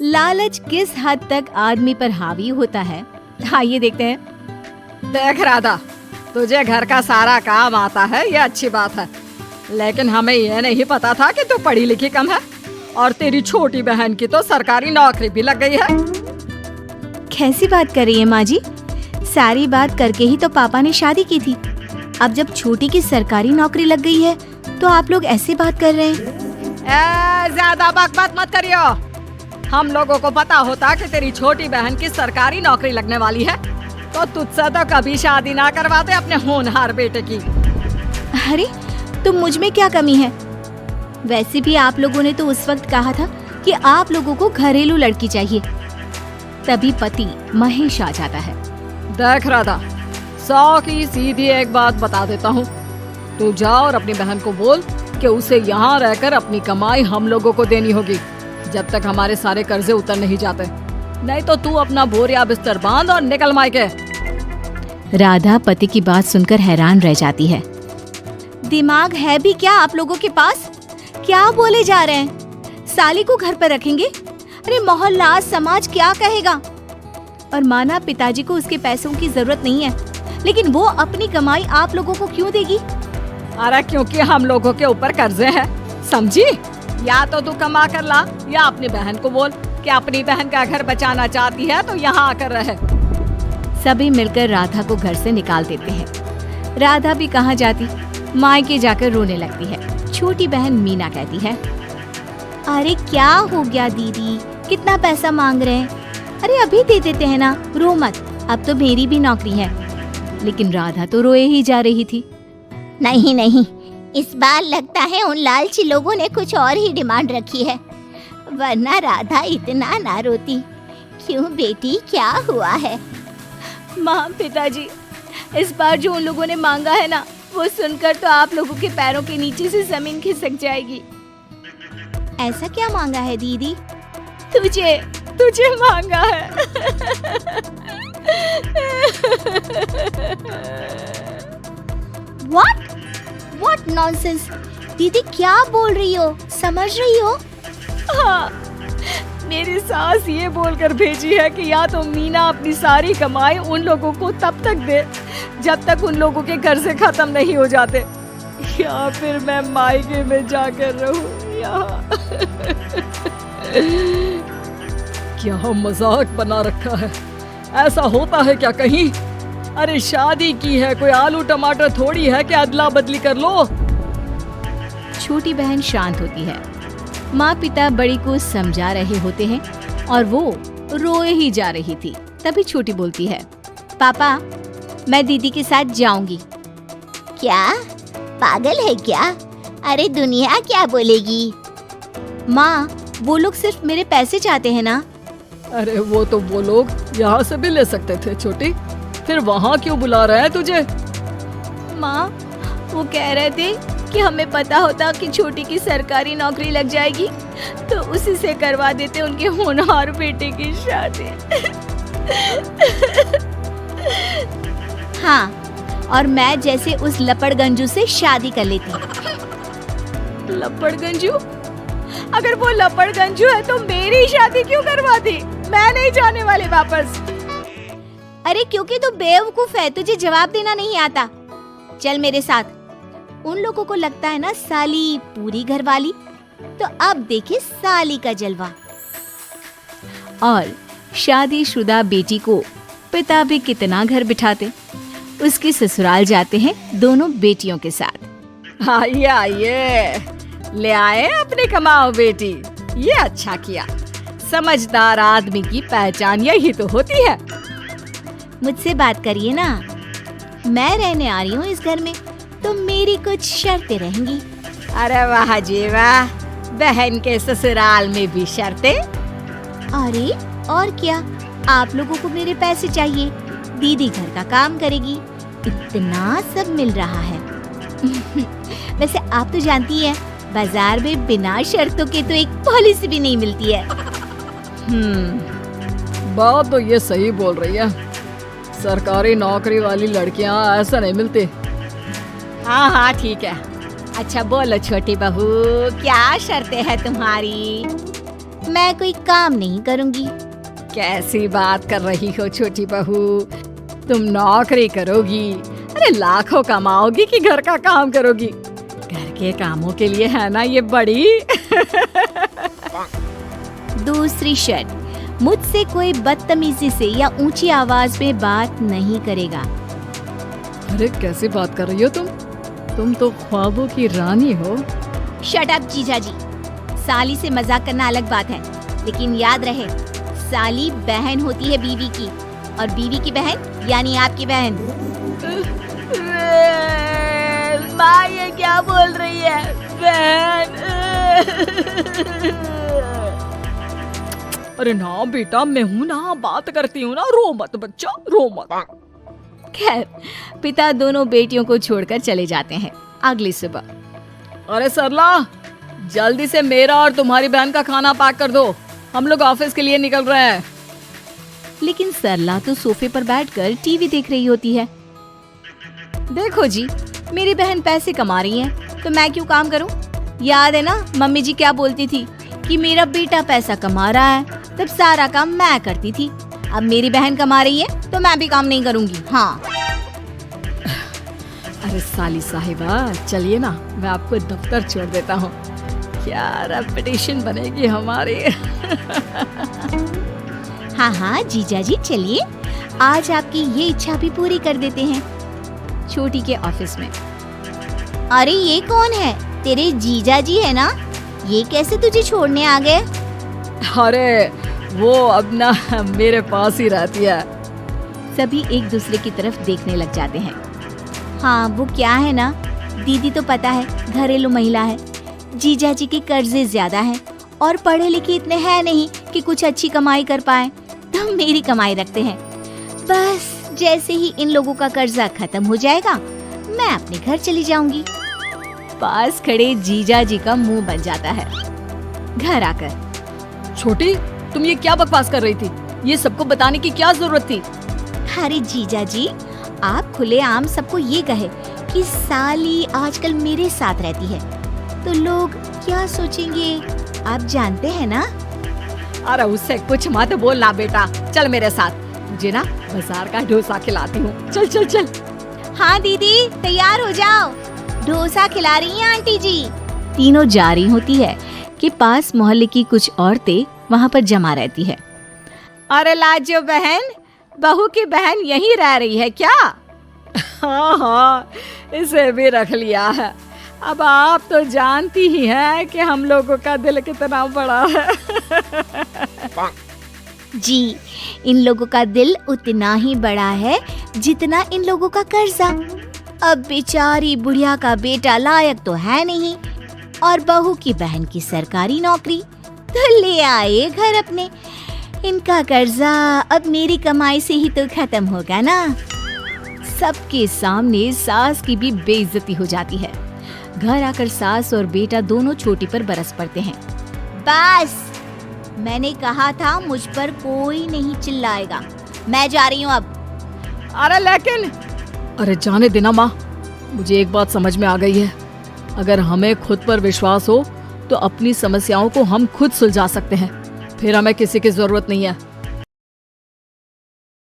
लालच किस हद तक आदमी पर हावी होता है, आइए देखते हैं। देख राधा, तुझे घर का सारा काम आता है, ये अच्छी बात है, लेकिन हमें ये नहीं पता था कि तू पढ़ी लिखी कम है और तेरी छोटी बहन की तो सरकारी नौकरी भी लग गई है। कैसी बात कर रही है माँ जी? सारी बात करके ही तो पापा ने शादी की थी। अब जब छोटी की सरकारी नौकरी लग गई है तो आप लोग ऐसे बात कर रहे हैं। ज्यादा बकवास मत करियो। हम लोगों को पता होता कि तेरी छोटी बहन की सरकारी नौकरी लगने वाली है तो तुझसे तो कभी शादी ना करवाते अपने होनहार बेटे की। अरे तो मुझ में क्या कमी है? वैसे भी आप लोगों ने तो उस वक्त कहा था कि आप लोगों को घरेलू लड़की चाहिए, तभी पति महेश आ जाता है। देख राधा, 100 की सीधी एक बात बता देता हूँ, तू जा और अपनी बहन को बोल कि उसे यहाँ रहकर अपनी कमाई हम लोगों को देनी होगी जब तक हमारे सारे कर्जे उतर नहीं जाते, नहीं तो तू अपना बोरिया बिस्तर बांध और निकल मायके। राधा पति की बात सुनकर हैरान रह जाती है। दिमाग है भी क्या आप लोगों के पास? क्या बोले जा रहे हैं? साली को घर पर रखेंगे? अरे मोहल्ला समाज क्या कहेगा? और माना पिताजी को उसके पैसों की जरूरत नहीं है, लेकिन वो अपनी कमाई आप लोगों को क्यों देगी? अरे क्योंकि हम लोगों के ऊपर कर्जे हैं, समझी? या तो तू कमा कर ला या अपनी बहन को बोल कि अपनी बहन का घर बचाना चाहती है तो यहाँ आकर रहे। सभी मिलकर राधा को घर से निकाल देते हैं। राधा भी कहाँ जाती, मायके जाकर रोने लगती है। छोटी बहन मीना कहती है, अरे क्या हो गया दीदी, कितना पैसा मांग रहे हैं? अरे अभी दे देते हैं ना, रो मत, अब तो मेरी भी नौकरी है। लेकिन राधा तो रोए ही जा रही थी। नहीं नहीं, इस बार लगता है उन लालची लोगों ने कुछ और ही डिमांड रखी है, वरना राधा इतना ना रोती। क्यों बेटी, क्या हुआ है? माँ पिताजी, इस बार जो उन लोगों ने मांगा है ना, वो सुनकर तो आप लोगों के पैरों के नीचे से जमीन खिसक जाएगी। ऐसा क्या मांगा है दीदी? तुझे मांगा है। What nonsense? दीदी क्या बोल रही हो, समझ रही हो? हाँ, मेरी सास ये बोलकर भेजी है कि या तो मीना अपनी सारी कमाई उन लोगों को तब तक दे जब तक उन लोगों के कर्जे खत्म नहीं हो जाते, या फिर मैं मायके में जाकर रहूं यहाँ। क्या मजाक बना रखा है? ऐसा होता है क्या कहीं? अरे शादी की है, कोई आलू टमाटर थोड़ी है कि अदला बदली कर लो। छोटी बहन शांत होती है। माँ पिता बड़ी को समझा रहे होते हैं और वो रोए ही जा रही थी। तभी छोटी बोलती है, पापा मैं दीदी के साथ जाऊंगी। क्या पागल है क्या? अरे दुनिया क्या बोलेगी? माँ वो लोग सिर्फ मेरे पैसे चाहते हैं ना। अरे वो तो वो लोग यहाँ से भी ले सकते थे छोटी, फिर वहाँ क्यों बुला रहे हैं तुझे? माँ वो कह रहे थे कि हमें पता होता कि छोटी की सरकारी नौकरी लग जाएगी तो उसी से करवा देते उनके होनहार बेटे की शादी। हाँ, और मैं जैसे उस लपड़गंजू से शादी कर लेती। लपड़गंजू? अगर वो लपड़गंजू है तो मेरी शादी क्यों करवाती? मैं नहीं जाने वाली वापस। अरे क्योंकि तू बेवकूफ है, तुझे जवाब देना नहीं आता। चल मेरे साथ। उन लोगों को लगता है ना साली पूरी घरवाली, तो अब देखे साली का जलवा। और शादीशुदा बेटी को पिता भी कितना घर बिठाते। उसके ससुराल जाते हैं दोनों बेटियों के साथ। आइए आइए, ले आए अपनी कमाओ बेटी, ये अच्छा किया। समझदार आदमी की पहचान यही तो होती है। मुझसे बात करिए ना, मैं रहने आ रही हूँ इस घर में, तो मेरी कुछ शर्तें रहेंगी। अरे वाह जी वाह, बहन के ससुराल में भी शर्तें? अरे और क्या, आप लोगों को मेरे पैसे चाहिए, दीदी घर का काम करेगी, इतना सब मिल रहा है। वैसे आप तो जानती है, बाजार में बिना शर्तों के तो एक पॉलिसी भी नहीं मिलती है। बात तो ये सही बोल रही है, सरकारी नौकरी वाली लड़कियां ऐसा नहीं मिलती। हाँ हाँ ठीक है। अच्छा बोलो छोटी बहू, क्या शर्तें हैं तुम्हारी? मैं कोई काम नहीं करूंगी। कैसी बात कर रही हो छोटी बहू, तुम नौकरी करोगी? अरे लाखों कमाओगी कि घर का काम करोगी? घर के कामों के लिए है ना ये बड़ी। दूसरी शर्त, मुझसे कोई बदतमीजी से या ऊंची आवाज में बात नहीं करेगा। अरे कैसी बात कर रही हो तुम तो ख्वाबों की रानी हो। शट अप जीजा जी, साली से मजाक करना अलग बात है, लेकिन याद रहे साली बहन होती है बीवी की, और बीवी की बहन यानी आपकी बहन। माँ ये क्या बोल रही है? बहन। अरे ना बेटा, मैं हूँ ना, बात करती हूँ ना, रो मत बच्चा, रो मत। खैर, पिता दोनों बेटियों को छोड़कर चले जाते हैं। अगली सुबह, अरे सरला, जल्दी से मेरा और तुम्हारी बहन का खाना पैक कर दो, हम लोग ऑफिस के लिए निकल रहे हैं। लेकिन सरला तो सोफे पर बैठकर टीवी देख रही होती है। देखो जी, मेरी बहन पैसे कमा रही है तो मैं क्यों काम करूं? याद है ना मम्मी जी क्या बोलती थी कि मेरा बेटा पैसा कमा रहा है, तब सारा काम मैं करती थी। अब मेरी बहन कमा रही है तो मैं भी काम नहीं करूंगी। हाँ। अरे साली साहिबा, चलिए ना, मैं आपको दफ्तर छोड़ देता हूँ। क्या रेपुटेशन बनेगी हमारी। हाँ हाँ जीजा जी चलिए, आज आपकी ये इच्छा भी पूरी कर देते हैं। छोटी के ऑफिस में, अरे ये कौन है? तेरे जीजा जी है ना? ये कैसे तुझे छोड़ने आ गए? अरे वो अब ना मेरे पास ही रहती है। सभी एक दूसरे की तरफ देखने लग जाते हैं। हाँ वो क्या है ना, दीदी तो पता है घरेलू महिला है, जीजा जी के कर्जे ज्यादा हैं और पढ़े लिखे इतने हैं नहीं कि कुछ अच्छी कमाई कर पाए, तो मेरी कमाई रखते हैं। बस जैसे ही इन लोगों का कर्जा खत्म हो जाएगा मैं अपने घर चली जाऊंगी। पास खड़े जीजा जी का मुंह बन जाता है। घर आकर, छोटी, तुम ये क्या बकवास कर रही थी? ये सबको बताने की क्या जरूरत थी? अरे जीजा जी, आप खुलेआम सबको ये कहे कि साली आजकल मेरे साथ रहती है तो लोग क्या सोचेंगे, आप जानते हैं ना। अरे उससे कुछ मत बोलना बेटा, चल मेरे साथ, मुझे ना बाजार का डोसा खिलाती हूँ। चल चल चल। हाँ दीदी तैयार हो जाओ, डोसा खिला रही हैं आंटी जी। तीनों जा रही होती है कि पास मोहल्ले की कुछ औरतें वहाँ पर जमा रहती है। अरे लाजो बहन, बहू की बहन यहीं रह रही है क्या? हाँ हाँ, इसे भी रख लिया है। अब आप तो जानती ही हैं कि हम लोगों का दिल कितना बड़ा है। जी, इन लोगों का दिल उतना ही बड़ा है जितना इन लोगों का कर्जा। अब बेचारी बुढ़िया का बेटा लायक तो है नहीं और बहू की बहन की सरकारी नौकरी, तो ले आए घर अपने। इनका कर्जा अब मेरी कमाई से ही तो खत्म होगा ना। सबके सामने सास की भी बेइज्जती हो जाती है। घर आकर सास और बेटा दोनों छोटी पर बरस पड़ते हैं। बस, मैंने कहा था मुझ पर कोई नहीं चिल्लाएगा, मैं जा रही हूँ अब। अरे लेकिन, अरे जाने देना माँ, मुझे एक बात समझ में आ गई है, अगर हमें खुद पर विश्वास हो तो अपनी समस्याओं को हम खुद सुलझा सकते हैं, फिर हमें किसी की जरूरत नहीं है।